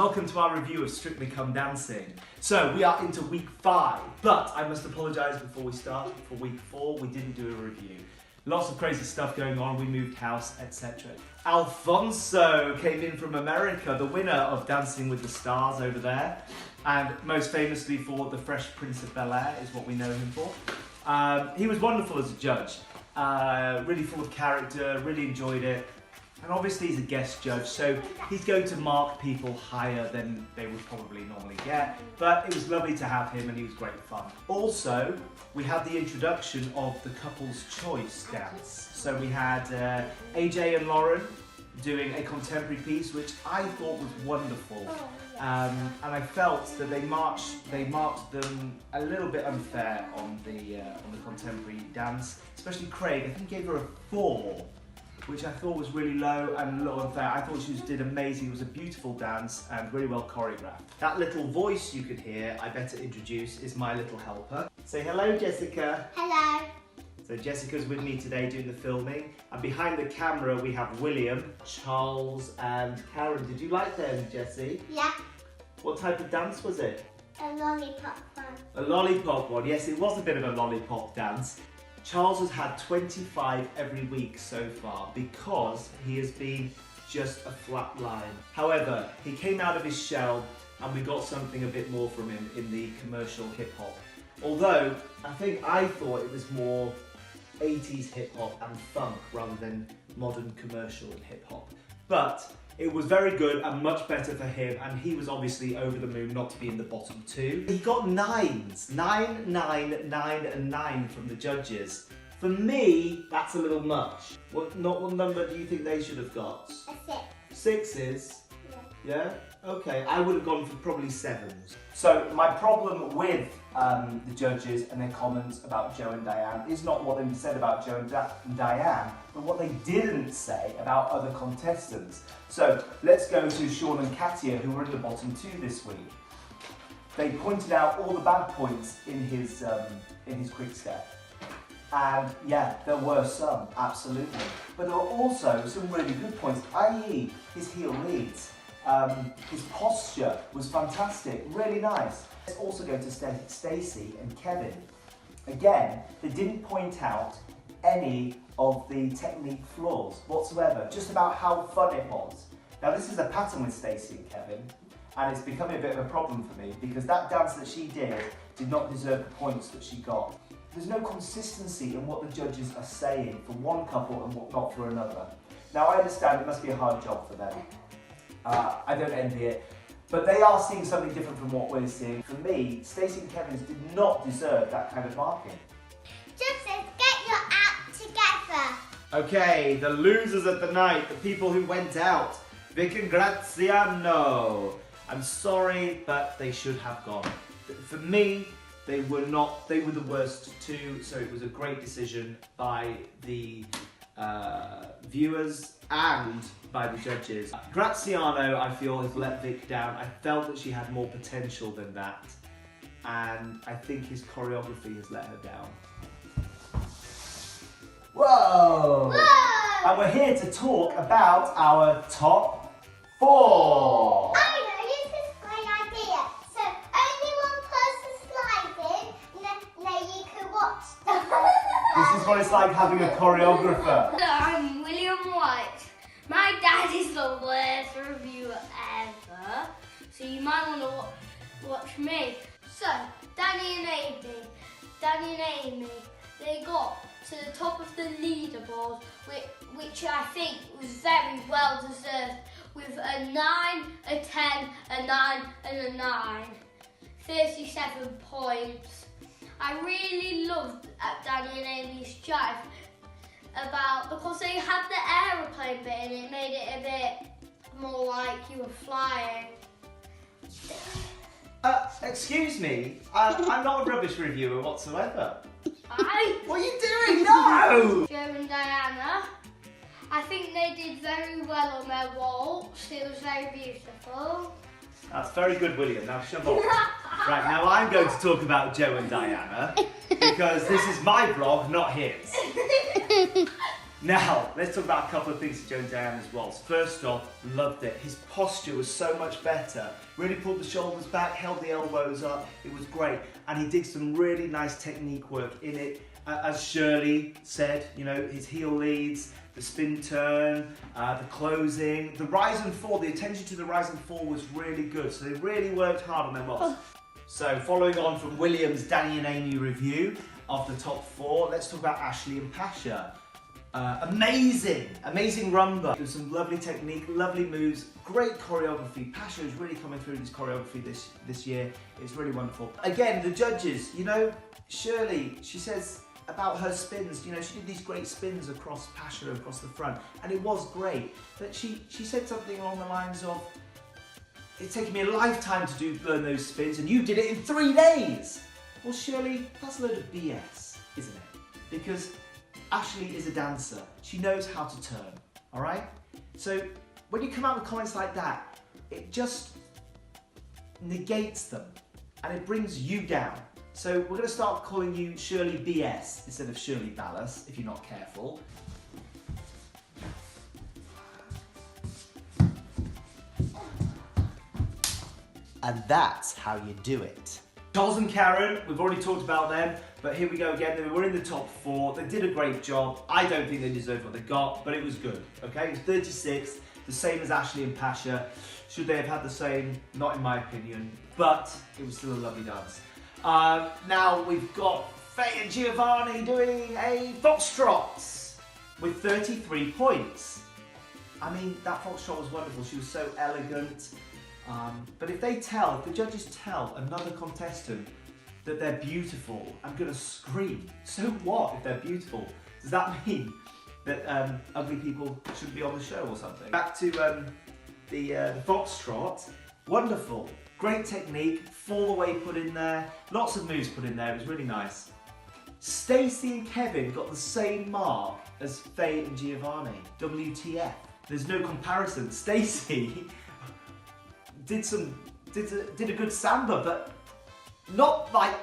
welcome to our review of Strictly Come Dancing. So we are into week 5, but I must apologise before we start. For week 4 we didn't do a review. Lots of crazy stuff going on, we moved house, etc. Alfonso came in from America, the winner of Dancing with the Stars over there, and most famously for The Fresh Prince of Bel-Air is what we know him for. He was wonderful as a judge, really full of character, really enjoyed it. And obviously he's a guest judge, so he's going to mark people higher than they would probably normally get. But it was lovely to have him and he was great fun. Also, we had the introduction of the Couple's Choice dance. So we had AJ and Lauren doing a contemporary piece, which I thought was wonderful. And I felt that they marked them a little bit unfair on the contemporary dance, especially Craig. I think he gave her a 4. Which I thought was really low and a little unfair. I thought she did amazing. It was a beautiful dance and really well choreographed. That little voice you could hear, I better introduce, is my little helper. Say hello, Jessica. Hello. So Jessica's with me today doing the filming. And behind the camera we have William, Charles and Karen. Did you like them, Jessie? Yeah. What type of dance was it? A lollipop one. A lollipop one. Yes, it was a bit of a lollipop dance. Charles has had 25 every week so far because he has been just a flat line. However, he came out of his shell and we got something a bit more from him in the commercial hip hop. Although, I thought it was more 80s hip hop and funk rather than modern commercial hip hop. But it was very good and much better for him, and he was obviously over the moon not to be in the bottom 2. He got 9s, 9, 9, 9 and 9 from the judges. For me, that's a little much. What number do you think they should have got? A 6. 6s? Yeah. Yeah? Okay, I would have gone for probably 7s. So my problem with the judges and their comments about Joe and Diane is not what they said about Joe and Diane, but what they didn't say about other contestants. So let's go to Sean and Katia, who were in the bottom 2 this week. They pointed out all the bad points in his quick step. And yeah, there were some, absolutely. But there were also some really good points, i.e. his heel leads. His posture was fantastic, really nice. Let's also go to Stacey and Kevin. Again, they didn't point out any of the technique flaws whatsoever, just about how fun it was. Now this is a pattern with Stacey and Kevin, and it's becoming a bit of a problem for me because that dance that she did not deserve the points that she got. There's no consistency in what the judges are saying for one couple and what not for another. Now I understand it must be a hard job for them. I don't envy it, but they are seeing something different from what we're seeing. For me, Stacey and Kevin's did not deserve that kind of marking. Joseph, get your act together. Okay, the losers of the night, the people who went out. Vic and Graziano. I'm sorry, but they should have gone. For me, they were the worst 2, so it was a great decision by the viewers and by the judges. Graziano, I feel, has let Vic down. I felt that she had more potential than that, and I think his choreography has let her down. Whoa! Whoa! And we're here to talk about our top 4. I know, this is a great idea. So only one person slides in, and then you can watch them. This is what it's like having a choreographer. I'm William White. My dad is the worst reviewer ever, so you might want to watch me. So, Danny and Amy, they got to the top of the leaderboard, which I think was very well deserved, with a 9, a 10, a 9 and a 9. 37 points. I really loved Danny and Amy's jive because they had the aeroplane bit and it made it a bit more like you were flying. Excuse me, I'm not a rubbish reviewer whatsoever. Hi. What are you doing? No! Joe and Diana, I think they did very well on their waltz. It was very beautiful. That's very good, William. Now shove off. Right, now I'm going to talk about Joe and Diana because this is my vlog, not his. Now, let's talk about a couple of things to Joe and Diane as well. First off, loved it. His posture was so much better. Really pulled the shoulders back, held the elbows up. It was great. And he did some really nice technique work in it. As Shirley said, you know, his heel leads, the spin turn, the closing, the rise and fall, the attention to the rise and fall was really good. So they really worked hard on their moves. So following on from William's Danny and Amy review of the top 4, let's talk about Ashley and Pasha. Amazing rumba. There's some lovely technique, lovely moves, great choreography. Pasha is really coming through this choreography this year. It's really wonderful. Again, the judges, you know, Shirley, she says about her spins, you know, she did these great spins across Pasha, across the front, and it was great. But she said something along the lines of, it's taken me a lifetime to learn those spins, and you did it in 3 days. Well, Shirley, that's a load of BS, isn't it? Because Ashley is a dancer. She knows how to turn, all right? So when you come out with comments like that, it just negates them and it brings you down. So we're going to start calling you Shirley BS instead of Shirley Ballas, if you're not careful. And that's how you do it. Charles and Karen, we've already talked about them, but here we go again. They were in the top 4. They did a great job. I don't think they deserved what they got, but it was good, okay? It was 36, the same as Ashley and Pasha. Should they have had the same? Not in my opinion, but it was still a lovely dance. Now we've got Faye and Giovanni doing a foxtrot with 33 points. I mean, that foxtrot was wonderful. She was so elegant. But if the judges tell another contestant that they're beautiful, I'm gonna scream. So what if they're beautiful? Does that mean that ugly people shouldn't be on the show or something? Back to the foxtrot. Wonderful, great technique, fall away put in there, lots of moves put in there. It was really nice. Stacey and Kevin got the same mark as Faye and Giovanni. WTF? There's no comparison. Stacey did a good samba, but not like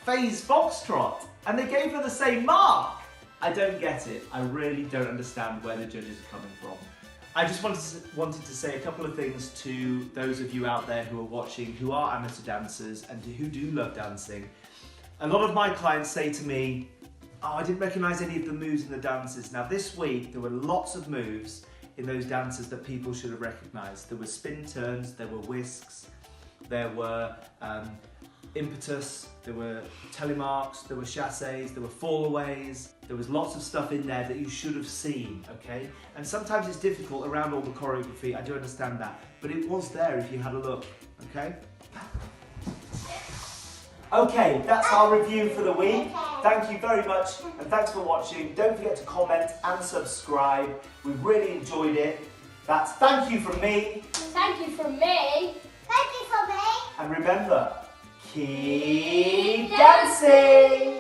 Faye's foxtrot, and they gave her the same mark. I don't get it. I really don't understand where the judges are coming from. I just wanted to say a couple of things to those of you out there who are watching, who are amateur dancers and who do love dancing. A lot of my clients say to me, oh, I didn't recognise any of the moves in the dances. Now this week there were lots of moves in those dances that people should have recognised. There were spin turns, there were whisks, there were impetus, there were telemarks, there were chasses, there were fallaways. There was lots of stuff in there that you should have seen, okay? And sometimes it's difficult around all the choreography, I do understand that, but it was there if you had a look, okay? Okay, that's our review for the week. Thank you very much and thanks for watching. Don't forget to comment and subscribe. We've really enjoyed it. That's thank you from me. Thank you from me. Thank you for me. And remember, keep dancing!